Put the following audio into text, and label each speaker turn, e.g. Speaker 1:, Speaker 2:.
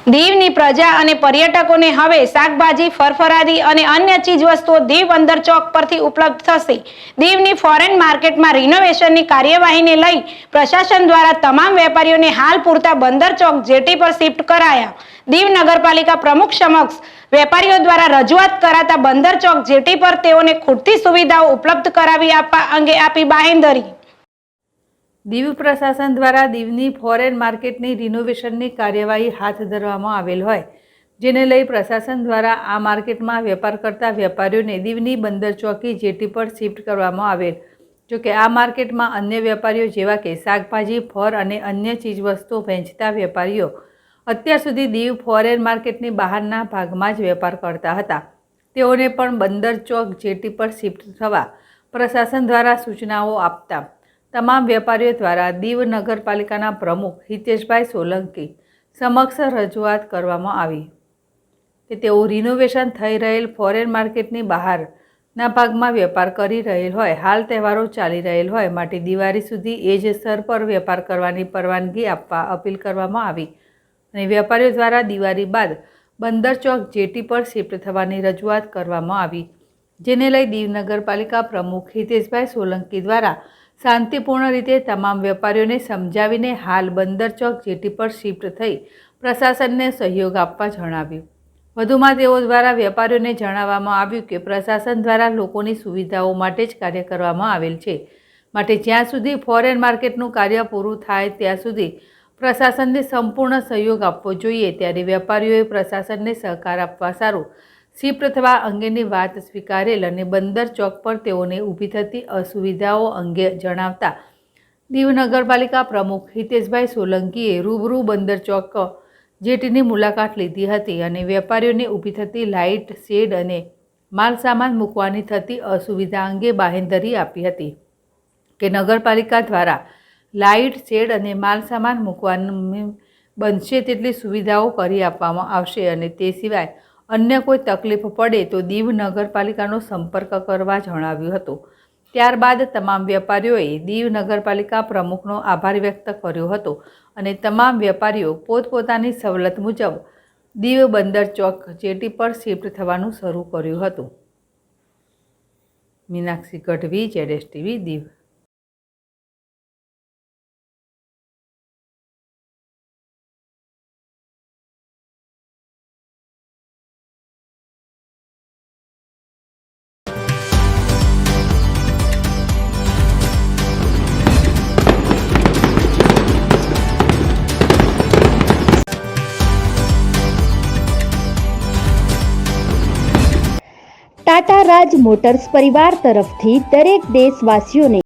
Speaker 1: દીવની પ્રજા અને પર્યટકોને હવે શાકભાજી, ફરફરાદી અને અન્ય ચીજવસ્તુઓ દીવ બંદર ચોક પરથી ઉપલબ્ધ થશે। દીવની ફોરેન માર્કેટમાં રિનોવેશનની કાર્યવાહીને લઈ પ્રશાસન દ્વારા તમામ વેપારીઓને હાલ પૂરતા બંદર ચોક જેટી પર શિફ્ટ કરાયા। દીવ નગરપાલિકા પ્રમુખ સમક્ષ વેપારીઓ દ્વારા રજૂઆત કરાતા બંદર ચોક જેટી પર તેઓને ખૂટતી સુવિધાઓ ઉપલબ્ધ કરાવી આપવા અંગે આપી બાહેંધરી।
Speaker 2: દીવ પ્રશાસન દ્વારા દીવની ફોરેન માર્કેટની રિનોવેશનની કાર્યવાહી હાથ ધરવામાં આવેલ હોય, જેને લઈ પ્રશાસન દ્વારા આ માર્કેટમાં વેપાર કરતા વેપારીઓને દીવની બંદર ચોકી જેટી પર શિફ્ટ કરવામાં આવેલ। જોકે આ માર્કેટમાં અન્ય વેપારીઓ જેવા કે શાકભાજી, ફળ અને અન્ય ચીજવસ્તુઓ વેચતા વેપારીઓ અત્યાર સુધી દીવ ફોરેન માર્કેટની બહારના ભાગમાં જ વેપાર કરતા હતા। તેઓને પણ બંદર ચોક જેટી પર શિફ્ટ થવા પ્રશાસન દ્વારા સૂચનાઓ આપતા તમામ વેપારીઓ દ્વારા દીવ નગરપાલિકાના પ્રમુખ હિતેશભાઈ સોલંકી સમક્ષ રજૂઆત કરવામાં આવી કે તેઓ રિનોવેશન થઈ રહેલ ફોરેન માર્કેટની બહારના ભાગમાં વેપાર કરી રહેલ હોય, હાલ તહેવારો ચાલી રહેલ હોય માટે દિવાળી સુધી એ જ સ્તર પર વેપાર કરવાની પરવાનગી આપવા અપીલ કરવામાં આવી અને વેપારીઓ દ્વારા દિવાળી બાદ બંદર ચોક જેટી પર શિફ્ટ થવાની રજૂઆત કરવામાં આવી, જેને લઈ દીવ નગરપાલિકા પ્રમુખ હિતેશભાઈ સોલંકી દ્વારા શાંતિપૂર્ણ રીતે તમામ વેપારીઓને સમજાવીને હાલ બંદર ચોક જેટી પર શિફ્ટ થઈ પ્રશાસનને સહયોગ આપવા જણાવ્યું। વધુમાં તેઓ દ્વારા વેપારીઓને જણાવવામાં આવ્યું કે પ્રશાસન દ્વારા લોકોની સુવિધાઓ માટે જ કાર્ય કરવામાં આવેલ છે, માટે જ્યાં સુધી ફોરેન માર્કેટનું કાર્ય પૂરું થાય ત્યાં સુધી પ્રશાસનને સંપૂર્ણ સહયોગ આપવો જોઈએ। ત્યારે વેપારીઓએ પ્રશાસનને સહકાર આપવા સારું શિફ્ટ થવા અંગેની વાત સ્વીકારેલ અને બંદર ચોક પર તેઓને ઊભી થતી અસુવિધાઓ અંગે જણાવતા દીવ નગરપાલિકા પ્રમુખ હિતેશભાઈ સોલંકીએ રૂબરૂ બંદર ચોક જેટીની મુલાકાત લીધી હતી અને વેપારીઓને ઊભી થતી લાઇટ, શેડ અને માલ સામાન મૂકવાની થતી અસુવિધા અંગે બાહેંધરી આપી હતી કે નગરપાલિકા દ્વારા લાઇટ, શેડ અને માલ સામાન મૂકવાની બનશે તેટલી સુવિધાઓ કરી આપવામાં આવશે અને તે સિવાય અન્ય કોઈ તકલીફ પડે તો દીવ નગરપાલિકાનો સંપર્ક કરવા જણાવ્યું હતું। ત્યારબાદ તમામ વેપારીઓએ દીવ નગરપાલિકા પ્રમુખનો આભાર વ્યક્ત કર્યો હતો અને તમામ વેપારીઓ પોતપોતાની સવલત મુજબ દીવ બંદર ચોક જેટી પર શિફ્ટ થવાનું શરૂ કર્યું હતું। મીનાક્ષી ગઢવી, ZSTV, દીવ।
Speaker 3: ટાટા રાજ મોટર્સ પરિવાર તરફથી દરેક દેશવાસીઓને